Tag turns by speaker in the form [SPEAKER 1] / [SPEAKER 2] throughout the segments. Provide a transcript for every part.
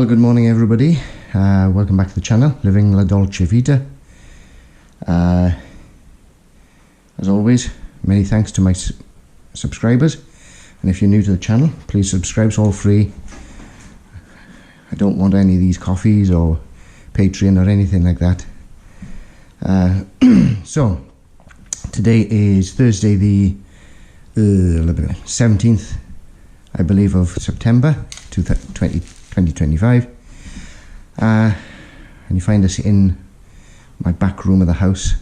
[SPEAKER 1] Well, good morning everybody. Welcome back to the channel, Living La Dolce Vita. As always, many thanks to my subscribers, and if you're new to the channel, please subscribe. It's all free. I don't want any of these coffees or Patreon or anything like that. So today is Thursday the 17th, I believe, of September 2025, and you find us in my back room of the house.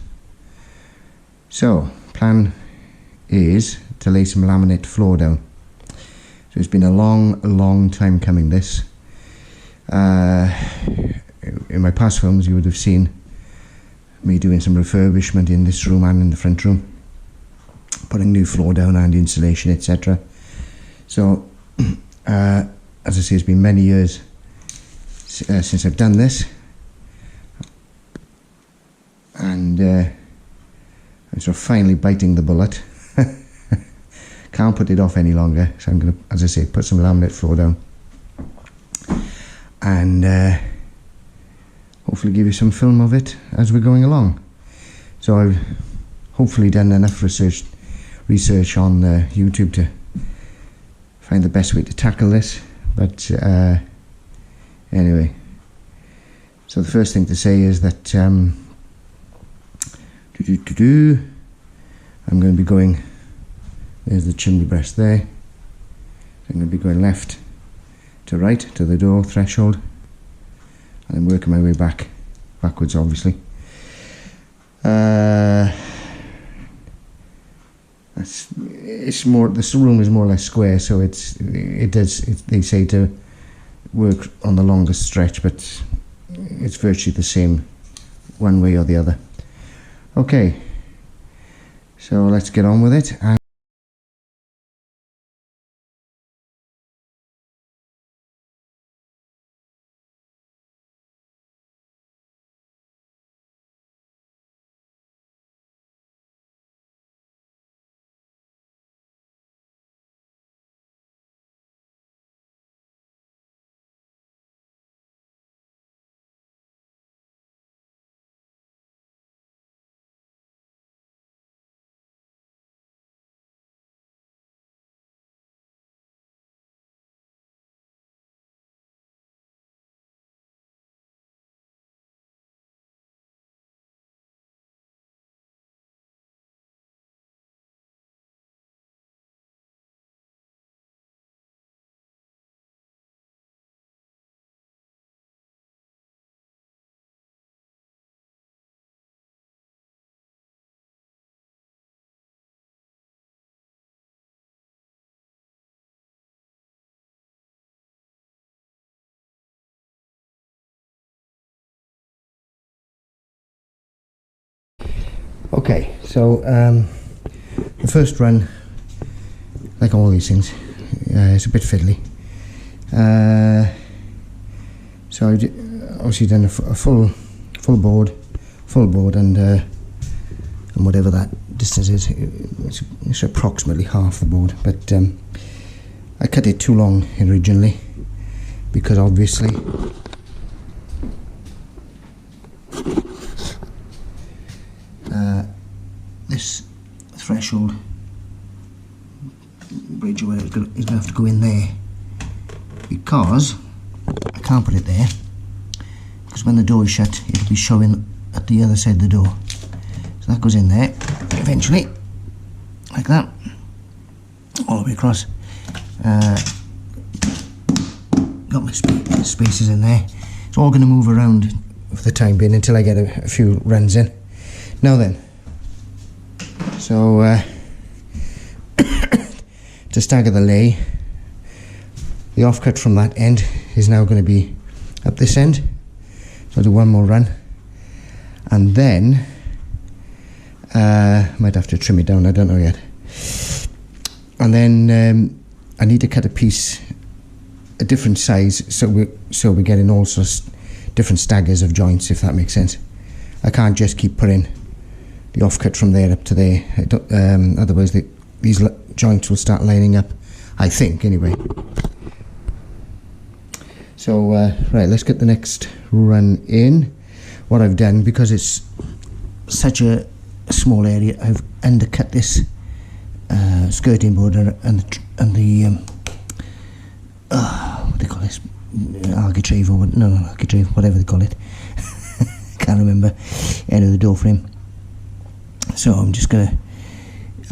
[SPEAKER 1] So plan is to lay some laminate floor down. So it's been a long time coming, this. In my past films you would have seen me doing some refurbishment in this room and in the front room, putting new floor down and insulation, etc. So as I say, it's been many years since I've done this, and I'm sort of finally biting the bullet. Can't put it off any longer, so I'm going to, as I say, put some laminate floor down and hopefully give you some film of it as we're going along. So I've hopefully done enough research on YouTube to find the best way to tackle this, but anyway, so the first thing to say is that I'm going to be going, there's the chimney breast there, I'm going to be going left to right to the door threshold, and then working my way backwards obviously. It's more, this room is more or less square, so they say to work on the longest stretch, but it's virtually the same one way or the other. Okay, so let's get on with it. Okay, so the first run, like all these things, it's a bit fiddly. So I obviously done a full board, and whatever that distance is, it's approximately half the board. But I cut it too long originally, because obviously this threshold bridge or whatever is going to have to go in there, because I can't put it there, because when the door is shut it'll be showing at the other side of the door. So that goes in there eventually, like that, all the way across. Got my spaces in there. It's all going to move around for the time being until I get a few runs in. Now then, so to stagger the lay, the offcut from that end is now going to be up this end, so I'll do one more run, and then might have to trim it down, I don't know yet, and then I need to cut a piece a different size, so we're getting all sorts of different staggers of joints, if that makes sense. I can't just keep putting the offcut from there up to there, otherwise these joints will start lining up, I think, anyway. So right, let's get the next run in. What I've done, because it's such a small area, I've undercut this skirting board and the what do they call this, architrave, or no, architrave, whatever they call it. Can't remember, end of the door frame. So I'm just gonna,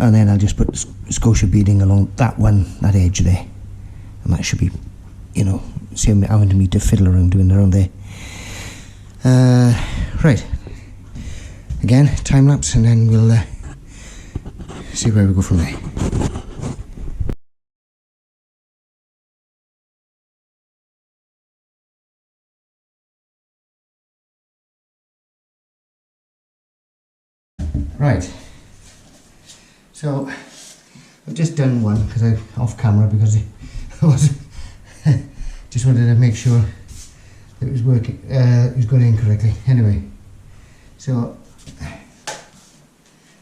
[SPEAKER 1] and then I'll just put scotia beading along that edge there, and that should be, you know, save me having me to fiddle around doing around there. Right, again time lapse, and then we'll see where we go from there. Right, so I've just done one because I off camera because it was just wanted to make sure that it was working, it was going in correctly. Anyway, so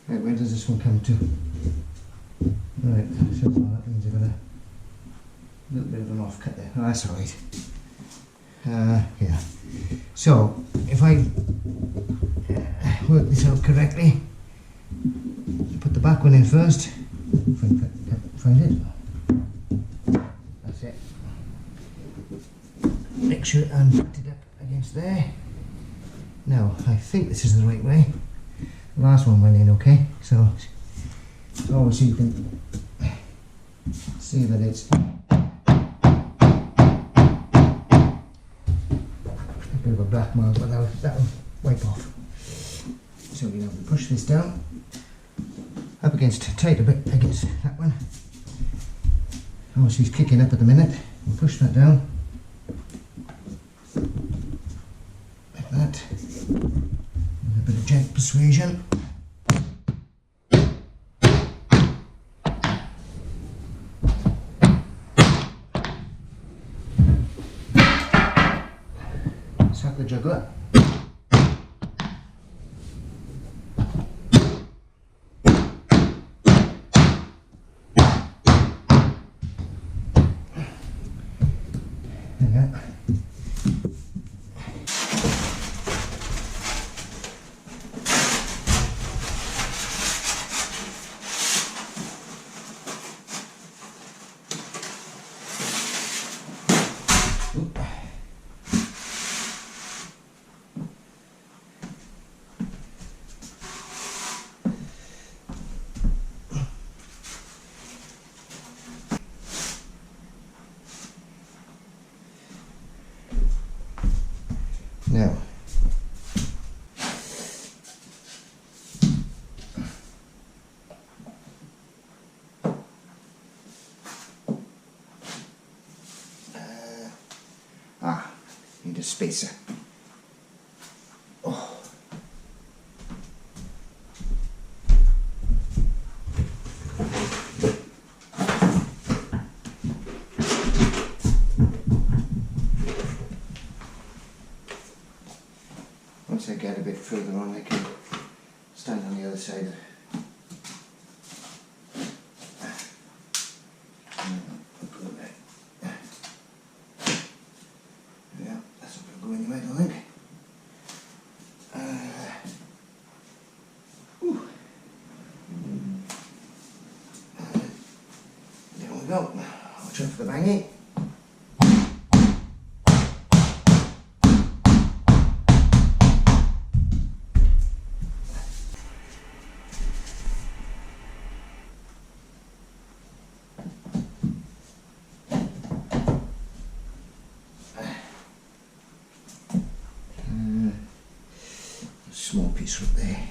[SPEAKER 1] right, where does this one come to? Right, so that means I've got a little bit of an off cut there. Oh, that's alright. Yeah. So if I work this out correctly, put the back one in first. Find it. That's it. Make sure I'm put it up against there. Now I think this is the right way. The last one went in okay, so obviously you can see that it's a bit of a black mark, but that'll wipe off. So you know, we push this down up against, tight a bit against that one. Oh, she's kicking up at the minute. We'll push that down like that. With a bit of gentle persuasion. Suck the juggler. Now, need a spacer. Oh. Once I get a bit further on, I can stand on the other side. Yeah, that's not going to go anywhere, I don't think. There we go. Watch out for the banging. Small piece right there.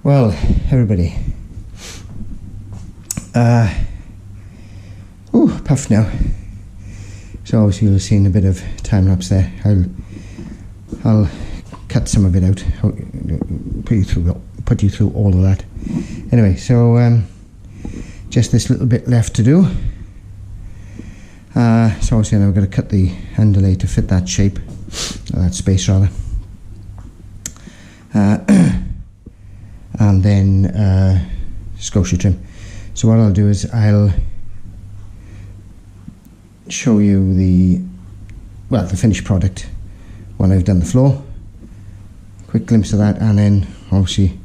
[SPEAKER 1] Well, everybody, puff now. So obviously you'll have seen a bit of time lapse there. I'll cut some of it out, put you through all of that. Anyway, so just this little bit left to do. So obviously now I've got to cut the underlay to fit that shape, that space rather. And then scotia trim. So what I'll do is I'll show you the finished product when I've done the floor. Quick glimpse of that, and then obviously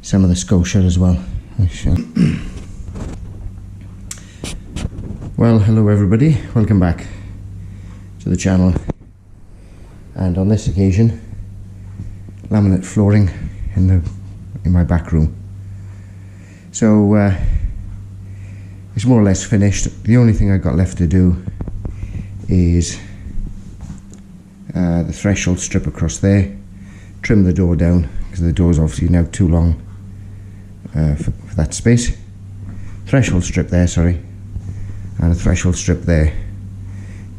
[SPEAKER 1] some of the scotia as well. Well, hello everybody, welcome back to the channel, and on this occasion laminate flooring in my back room. So it's more or less finished. The only thing I got left to do is the threshold strip across there, trim the door down because the door is obviously now too long for that space. Threshold strip there, sorry, and a threshold strip there.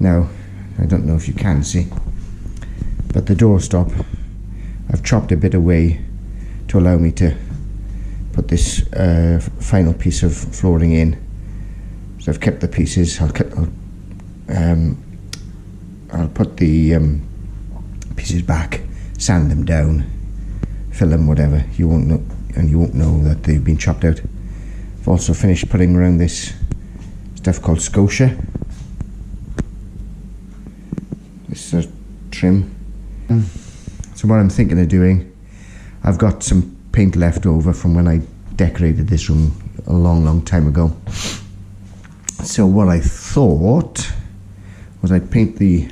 [SPEAKER 1] Now I don't know if you can see, but the door stop I've chopped a bit away to allow me to put this final piece of flooring in. So I've kept the pieces. I'll put the pieces back, sand them down, fill them, whatever. You won't know, and you won't know that they've been chopped out. I've also finished putting around this stuff called scotia. This is a trim. So what I'm thinking of doing, I've got some paint left over from when I decorated this room a long time ago. So what I thought was I'd paint the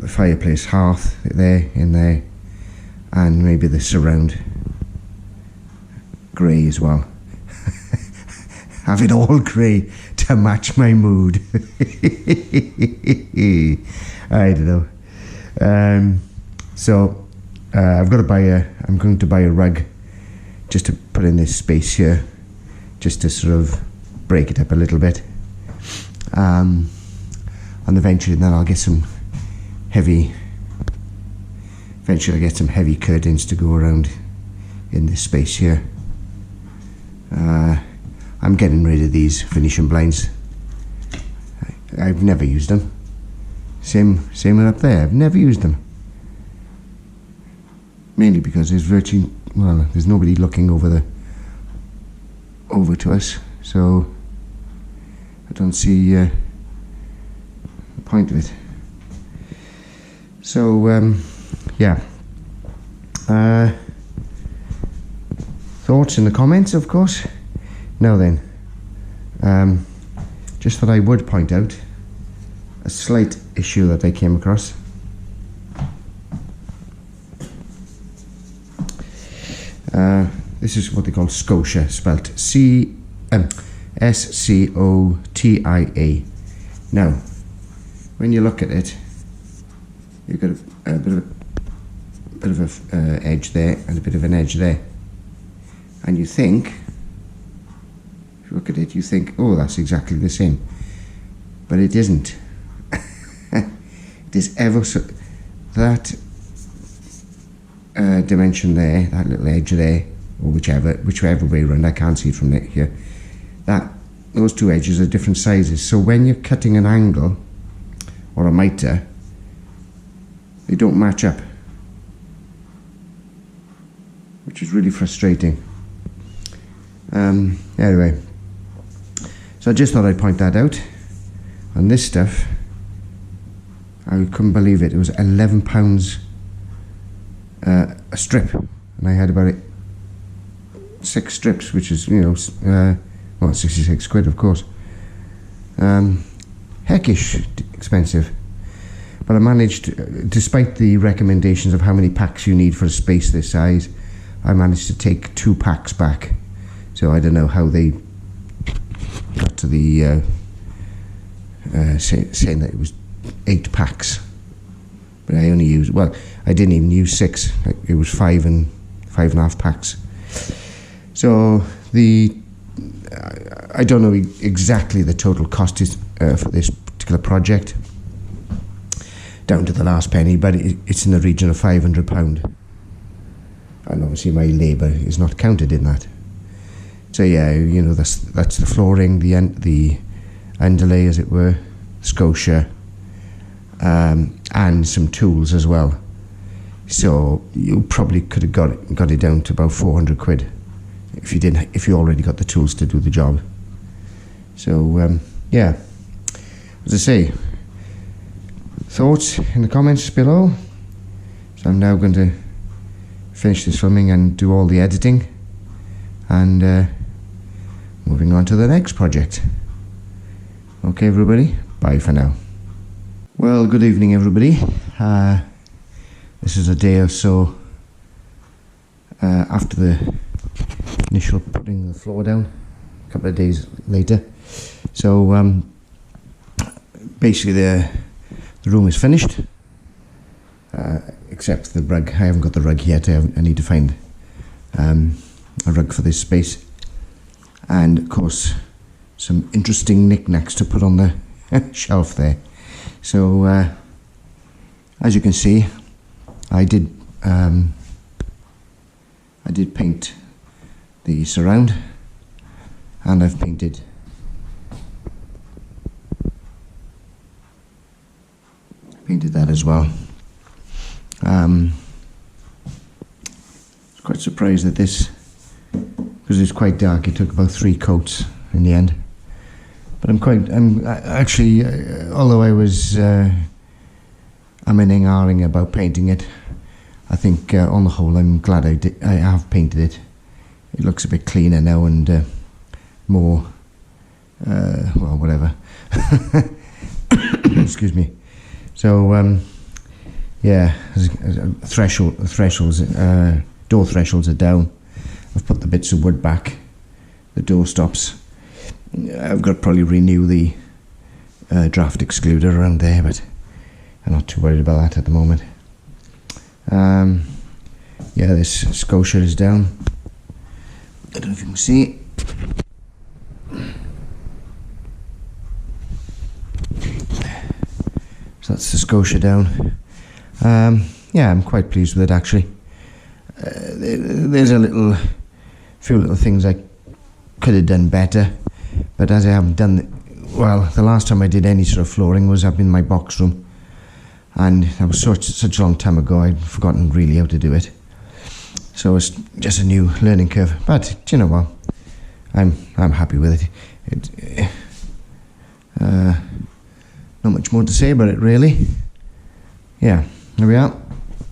[SPEAKER 1] fireplace hearth there, in there, and maybe the surround grey as well. Have it all grey to match my mood. I don't know. So I'm going to buy a rug just to put in this space here, just to sort of break it up a little bit. And eventually then I'll get some heavy curtains to go around in this space here. I'm getting rid of these Venetian blinds. I've never used them. Same one up there, I've never used them. Mainly because there's nobody looking over to us, so I don't see the point of it. So yeah, thoughts in the comments, of course. Now then, just thought I would point out a slight issue that I came across. This is what they call scotia, spelt S-C-O-T-I-A. Now, when you look at it, you've got a bit of a edge there and a bit of an edge there, and you think, if you look at it, you think, oh, that's exactly the same, but it isn't. It is ever so, that dimension there, that little edge there, or whichever way around, I can't see it from here, those two edges are different sizes. So when you're cutting an angle or a mitre, they don't match up, which is really frustrating. Anyway, so I just thought I'd point that out. And this stuff, I couldn't believe it. It was £11 a strip, and I had about 6 strips, which is, 66 quid, of course. Heckish expensive, but I managed, despite the recommendations of how many packs you need for a space this size, I managed to take 2 packs back. So I don't know how they got to the saying that it was 8 packs, but I only used, well, I didn't even use 6. It was 5 and 5.5 packs. So I don't know exactly the total cost is for this particular project, down to the last penny, but it's in the region of £500, and obviously my labour is not counted in that. So yeah, you know, that's the flooring, the underlay, as it were, scotia, and some tools as well. So you probably could have got it down to about 400 quid if you already got the tools to do the job. So yeah, as I say, thoughts in the comments below. So I'm now going to finish this filming and do all the editing, and moving on to the next project. Okay everybody, bye for now. Well, good evening everybody. This is a day or so after the initial putting the floor down, a couple of days later. So basically the room is finished, except the rug. I haven't got the rug yet. I need to find a rug for this space, and of course some interesting knickknacks to put on the shelf there. So as you can see, I did paint the surround, and I've painted that as well. I was quite surprised at this, because it's quite dark. It took about 3 coats in the end, but I'm actually, although I was umming and ahhing about painting it, I think on the whole I'm glad I have painted it. It looks a bit cleaner now, and more well, whatever. Excuse me. So yeah, thresholds, door thresholds are down. I've put the bits of wood back, the door stops. I've got to probably renew the draft excluder around there, but I'm not too worried about that at the moment. Yeah, this scotia is down. I don't know if you can see. So that's the scotia down. Yeah, I'm quite pleased with it actually. There's a few little things I could have done better, but as I haven't done, well, the last time I did any sort of flooring was up in my box room, and that was such a long time ago, I'd forgotten really how to do it. So it's just a new learning curve. But you know what, I'm happy with it. Not much more to say about it really. Yeah, there we are.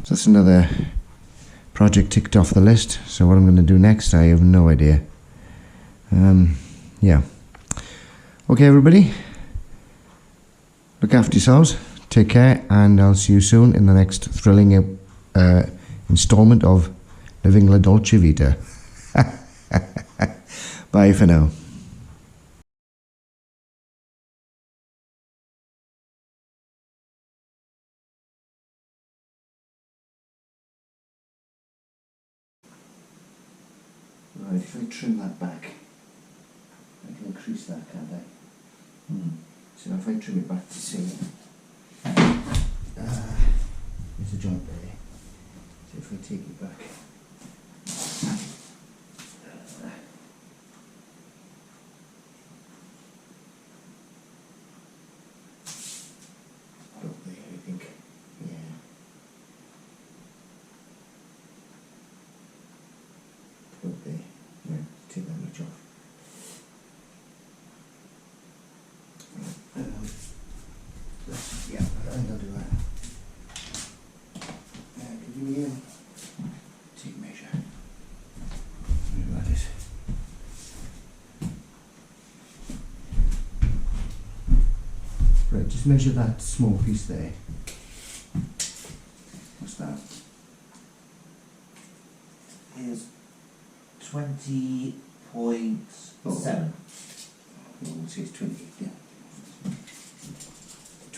[SPEAKER 1] So that's another project ticked off the list. So what I'm going to do next, I have no idea. Yeah. Okay everybody, look after yourselves, take care, and I'll see you soon in the next thrilling installment of Living La Dolce Vita. Bye for now. Right, if I trim that back, I can increase that, can't I? So if I trim it back to say, there's a joint there. So if I take it back, about there, I think. Yeah. About there. Yeah, take that much off. Yeah, I'll do that. Can you give me a tape measure? Where that is. Right, just measure that small piece there. What's that?
[SPEAKER 2] Is 20.7.
[SPEAKER 1] We'll say it's 20, yeah.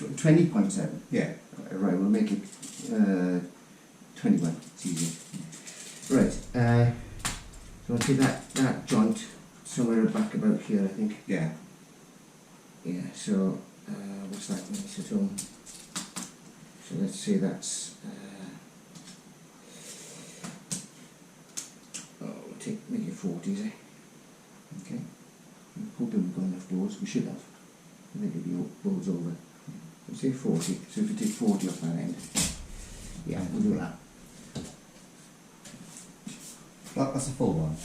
[SPEAKER 1] 20.7, yeah. Right, we'll make it 21, it's easier. Right. So I'll see that joint somewhere back about here, I think.
[SPEAKER 2] Yeah.
[SPEAKER 1] Yeah, so what's that when it's at home? So let's say that's we'll make it 40s, eh? Okay. I'm hoping we've got enough boards. We should have. I think it'll be boards over. We'll say 40. So if we take 40 off that end, yeah, we'll do that.
[SPEAKER 2] That's a full one.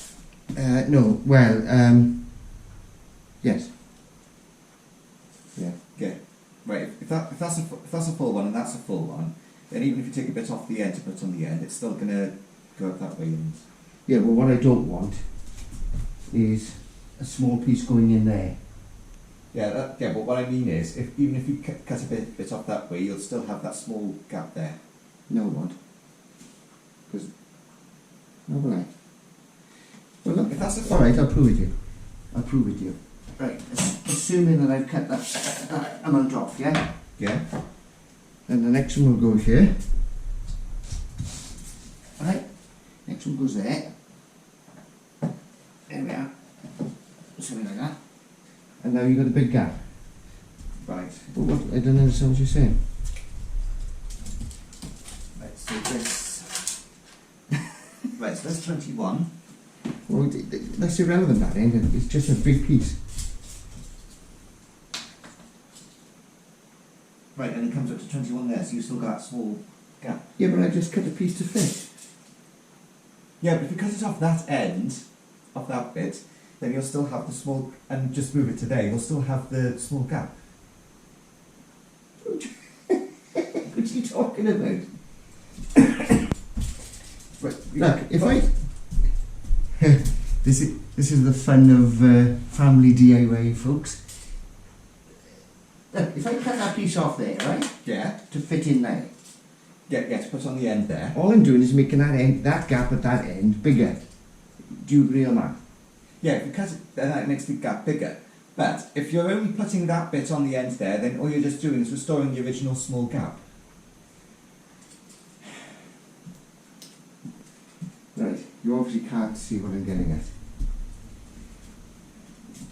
[SPEAKER 1] No, well, yes. Yeah.
[SPEAKER 2] Okay. Right. If that's a full one and that's a full one, then even if you take a bit off the end to put on the end, it's still gonna go out that way.
[SPEAKER 1] Yeah, well, what I don't want is a small piece going in there.
[SPEAKER 2] Yeah. But what I mean is, even if you cut a bit off that way, you'll still have that small gap there.
[SPEAKER 1] No, I won't. Because, no, will I? Well, look,
[SPEAKER 2] If that's a
[SPEAKER 1] all right, I'll prove it to you. I'll prove it to you. Right, assuming that I've cut that amount off, yeah?
[SPEAKER 2] Yeah.
[SPEAKER 1] And the next one will go here. Right, next one goes there. There we are. Something like that. And now you've got a big gap.
[SPEAKER 2] Right.
[SPEAKER 1] But what, I don't understand what you're saying.
[SPEAKER 2] Right. So this. Right. So that's 21.
[SPEAKER 1] Well, that's irrelevant, that end. It's just a big piece.
[SPEAKER 2] Right, and it comes up to 21 there, so you've still got that small gap.
[SPEAKER 1] Yeah, but I just cut a piece to fit.
[SPEAKER 2] Yeah, but if you cut it off that end, off that bit, then you'll still have the small, and just move it to there, you'll still have the small gap.
[SPEAKER 1] What are you talking about? Look, if I... this is the fun of family DIY, folks. Look, if I cut that piece off there, right?
[SPEAKER 2] Yeah.
[SPEAKER 1] To fit in there.
[SPEAKER 2] Yeah, to put on the end there.
[SPEAKER 1] All I'm doing is making that gap at that end bigger. Do you agree on that?
[SPEAKER 2] Yeah, if you cut it, then that makes the gap bigger. But if you're only putting that bit on the end there, then all you're just doing is restoring the original small gap.
[SPEAKER 1] Right, you obviously can't see what I'm getting at.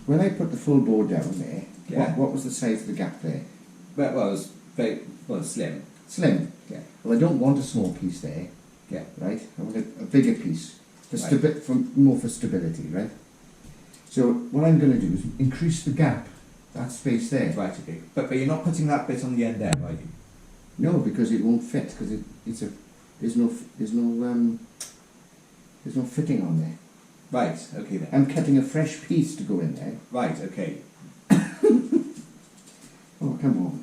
[SPEAKER 1] When I put the full board down there,
[SPEAKER 2] Yeah.
[SPEAKER 1] what was the size of the gap there?
[SPEAKER 2] Well, it was very slim.
[SPEAKER 1] Slim.
[SPEAKER 2] Yeah.
[SPEAKER 1] Well, I don't want a small piece there,
[SPEAKER 2] Yeah.
[SPEAKER 1] right? I want a bigger piece for
[SPEAKER 2] Right.
[SPEAKER 1] more for stability, right? So what I'm going to do is increase the gap, that space there.
[SPEAKER 2] Right. Okay. But you're not putting that bit on the end there, are you?
[SPEAKER 1] No, because it won't fit because there's no fitting on there.
[SPEAKER 2] Right. Okay then.
[SPEAKER 1] I'm cutting a fresh piece to go in there.
[SPEAKER 2] Right. Okay.
[SPEAKER 1] Oh, come on.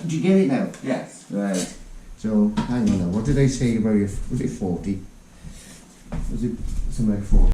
[SPEAKER 1] Did you get it now?
[SPEAKER 2] Yes.
[SPEAKER 1] Right. So, hang on now. What did I say about your... Was it 40? Was it something like 40?